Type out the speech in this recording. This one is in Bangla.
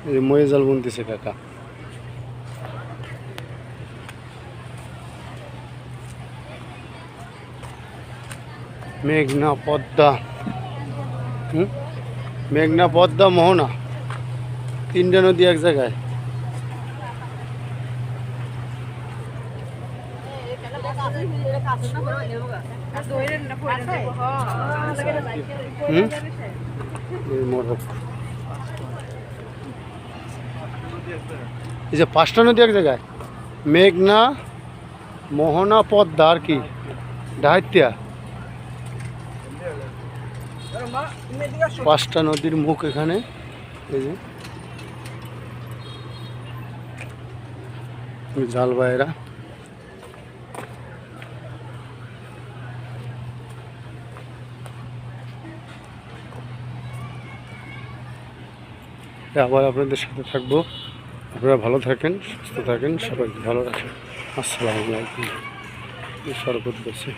এই ময়ে জাল বুনতেছে কাকা। মেঘনা পদ্মা, মেঘনা পদ্মা মোহনা, তিনটা নদী এক জায়গায়। এই যে পাঁচটা নদী এক জায়গায়, মেঘনা, মোহনা, পদ্মা আর কি ডাহাইতিয়া, পাঁচটা নদীর মুখ এখানে। এই যে জাল বাইরা, আবার আপনাদের সাথে থাকবো। আপনারা ভালো থাকেন, সুস্থ থাকেন, সবাইকে ভালো রাখেন। আসসালামু আলাইকুম। শরবত বসে।